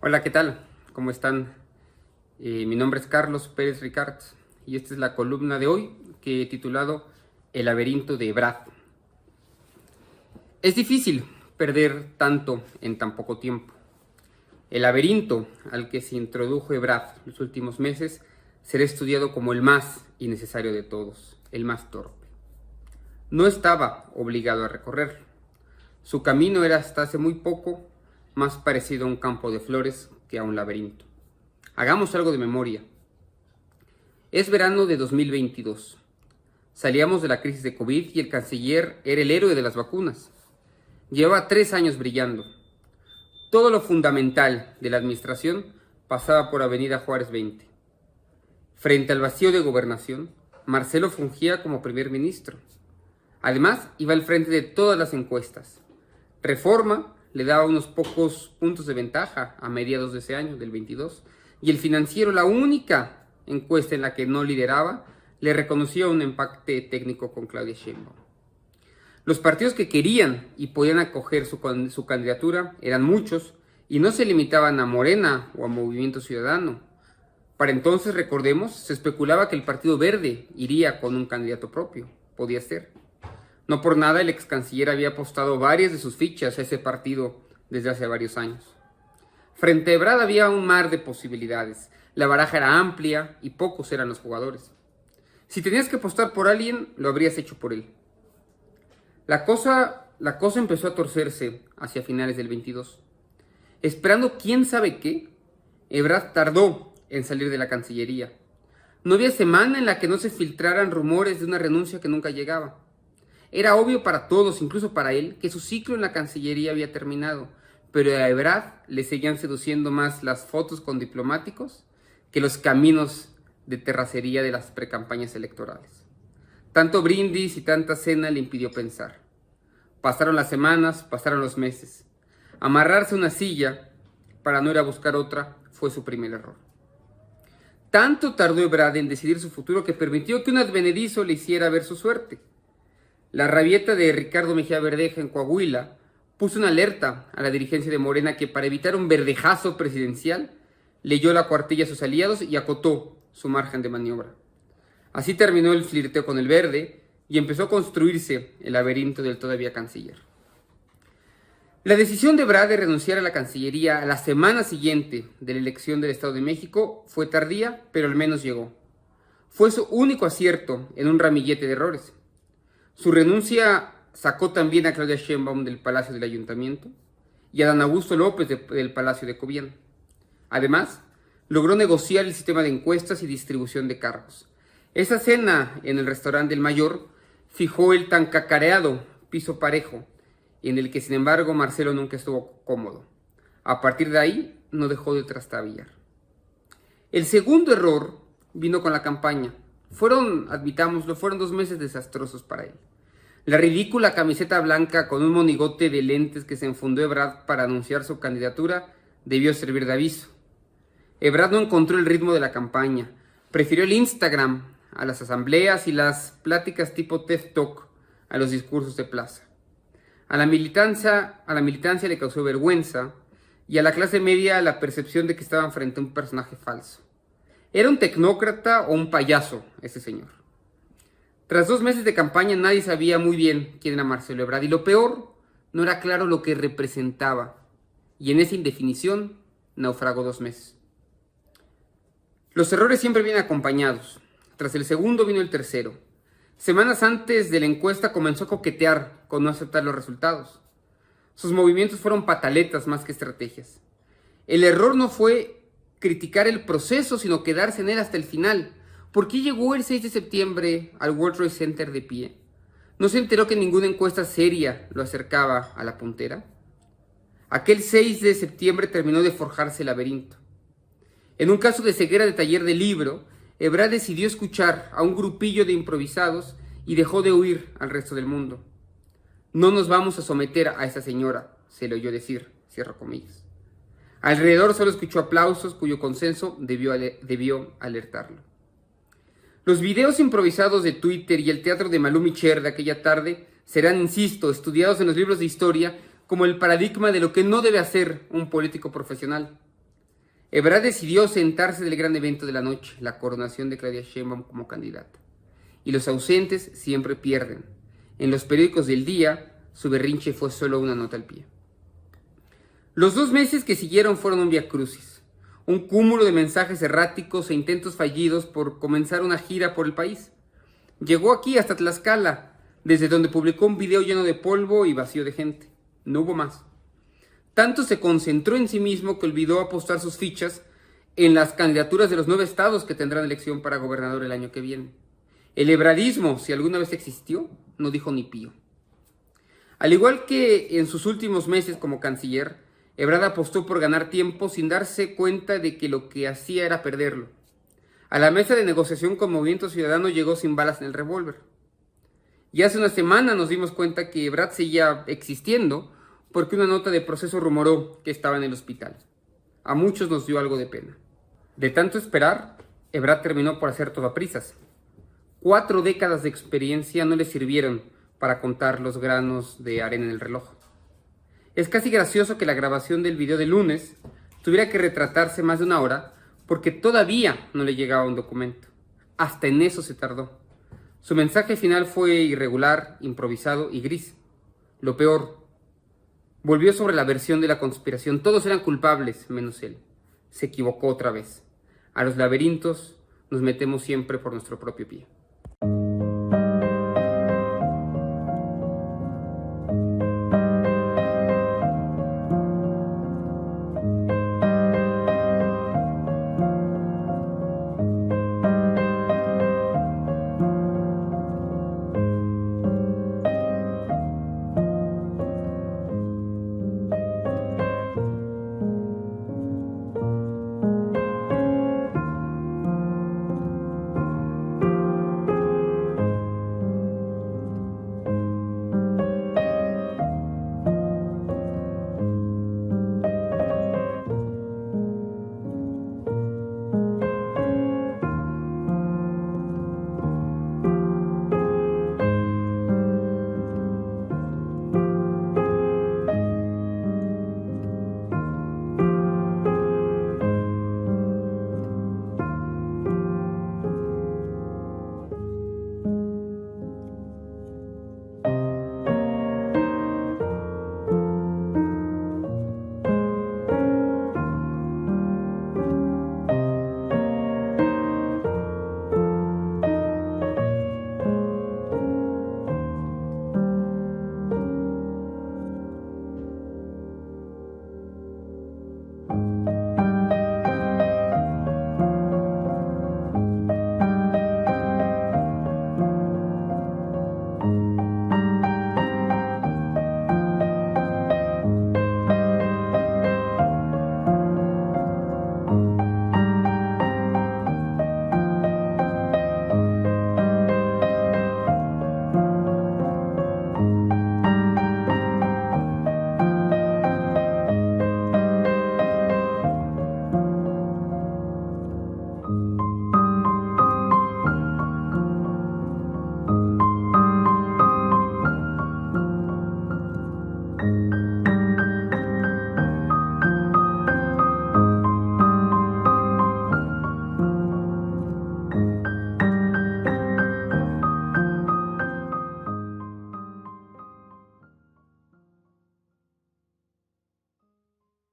Hola, ¿qué tal? ¿Cómo están? Mi nombre es Carlos Pérez Ricard y esta es la columna de hoy que he titulado El laberinto de Ebrard. Es difícil perder tanto en tan poco tiempo. El laberinto al que se introdujo Ebrard los últimos meses será estudiado como el más innecesario de todos, el más torpe. No estaba obligado a recorrerlo. Su camino era hasta hace muy poco más parecido a un campo de flores que a un laberinto. Hagamos algo de memoria. Es verano de 2022. Salíamos de la crisis de COVID y el canciller era el héroe de las vacunas. Llevaba 3 años brillando. Todo lo fundamental de la administración pasaba por Avenida Juárez 20. Frente al vacío de gobernación, Marcelo fungía como primer ministro. Además, iba al frente de todas las encuestas. Reforma le daba unos pocos puntos de ventaja a mediados de ese año, del 22, y el Financiero, la única encuesta en la que no lideraba, le reconocía un empate técnico con Claudia Sheinbaum. Los partidos que querían y podían acoger su candidatura eran muchos y no se limitaban a Morena o a Movimiento Ciudadano. Para entonces, recordemos, se especulaba que el Partido Verde iría con un candidato propio. Podía ser. No por nada el ex canciller había apostado varias de sus fichas a ese partido desde hace varios años. Frente a Ebrard había un mar de posibilidades. La baraja era amplia y pocos eran los jugadores. Si tenías que apostar por alguien, lo habrías hecho por él. La cosa empezó a torcerse hacia finales del 22. Esperando quién sabe qué, Ebrard tardó en salir de la Cancillería. No había semana en la que no se filtraran rumores de una renuncia que nunca llegaba. Era obvio para todos, incluso para él, que su ciclo en la Cancillería había terminado, pero a Ebrard le seguían seduciendo más las fotos con diplomáticos que los caminos de terracería de las precampañas electorales. Tanto brindis y tanta cena le impidió pensar. Pasaron las semanas, pasaron los meses. Amarrarse a una silla para no ir a buscar otra fue su primer error. Tanto tardó Ebrard en decidir su futuro que permitió que un advenedizo le hiciera ver su suerte. La rabieta de Ricardo Mejía Verdeja en Coahuila puso una alerta a la dirigencia de Morena que para evitar un verdejazo presidencial leyó la cuartilla a sus aliados y acotó su margen de maniobra. Así terminó el flirteo con el verde y empezó a construirse el laberinto del todavía canciller. La decisión de Ebrard de renunciar a la Cancillería a la semana siguiente de la elección del Estado de México fue tardía, pero al menos llegó. Fue su único acierto en un ramillete de errores. Su renuncia sacó también a Claudia Sheinbaum del Palacio del Ayuntamiento y a Dan Augusto López del Palacio de Cobián. Además, logró negociar el sistema de encuestas y distribución de cargos. Esa cena en el restaurante del Mayor fijó el tan cacareado piso parejo, en el que sin embargo Marcelo nunca estuvo cómodo. A partir de ahí no dejó de trastabillar. El segundo error vino con la campaña. Admitámoslo, fueron 2 meses desastrosos para él. La ridícula camiseta blanca con un monigote de lentes que se enfundó Ebrard para anunciar su candidatura debió servir de aviso. Ebrard no encontró el ritmo de la campaña. Prefirió el Instagram a las asambleas y las pláticas tipo TED Talk a los discursos de plaza. A la militancia le causó vergüenza y a la clase media la percepción de que estaban frente a un personaje falso. ¿Era un tecnócrata o un payaso ese señor? Tras 2 meses de campaña nadie sabía muy bien quién era Marcelo Ebrard y lo peor, no era claro lo que representaba. Y en esa indefinición naufragó 2 meses. Los errores siempre vienen acompañados. Tras el segundo vino el tercero. Semanas antes de la encuesta comenzó a coquetear con no aceptar los resultados. Sus movimientos fueron pataletas más que estrategias. El error no fue criticar el proceso, sino quedarse en él hasta el final. ¿Por qué llegó el 6 de septiembre al World Trade Center de pie? ¿No se enteró que ninguna encuesta seria lo acercaba a la puntera? Aquel 6 de septiembre terminó de forjarse el laberinto. En un caso de ceguera de taller de libro, Ebrard decidió escuchar a un grupillo de improvisados y dejó de huir al resto del mundo. No nos vamos a someter a esa señora, se le oyó decir, cierro comillas. Alrededor solo escuchó aplausos cuyo consenso debió alertarlo. Los videos improvisados de Twitter y el teatro de Malú Micher de aquella tarde serán, insisto, estudiados en los libros de historia como el paradigma de lo que no debe hacer un político profesional. Ebrard decidió sentarse del gran evento de la noche, la coronación de Claudia Sheinbaum como candidata. Y los ausentes siempre pierden. En los periódicos del día, su berrinche fue solo una nota al pie. Los 2 meses que siguieron fueron un viacrucis, un cúmulo de mensajes erráticos e intentos fallidos por comenzar una gira por el país. Llegó aquí hasta Tlaxcala, desde donde publicó un video lleno de polvo y vacío de gente. No hubo más. Tanto se concentró en sí mismo que olvidó apostar sus fichas en las candidaturas de los 9 estados que tendrán elección para gobernador el año que viene. El ebrardismo, si alguna vez existió, no dijo ni pío. Al igual que en sus últimos meses como canciller, Ebrard apostó por ganar tiempo sin darse cuenta de que lo que hacía era perderlo. A la mesa de negociación con Movimiento Ciudadano llegó sin balas en el revólver. Y hace una semana nos dimos cuenta que Ebrard seguía existiendo porque una nota de Proceso rumoró que estaba en el hospital. A muchos nos dio algo de pena. De tanto esperar, Ebrard terminó por hacer todo a prisas. 4 décadas de experiencia no le sirvieron para contar los granos de arena en el reloj. Es casi gracioso que la grabación del video de lunes tuviera que retratarse más de 1 hora porque todavía no le llegaba un documento. Hasta en eso se tardó. Su mensaje final fue irregular, improvisado y gris. Lo peor, volvió sobre la versión de la conspiración. Todos eran culpables, menos él. Se equivocó otra vez. A los laberintos nos metemos siempre por nuestro propio pie.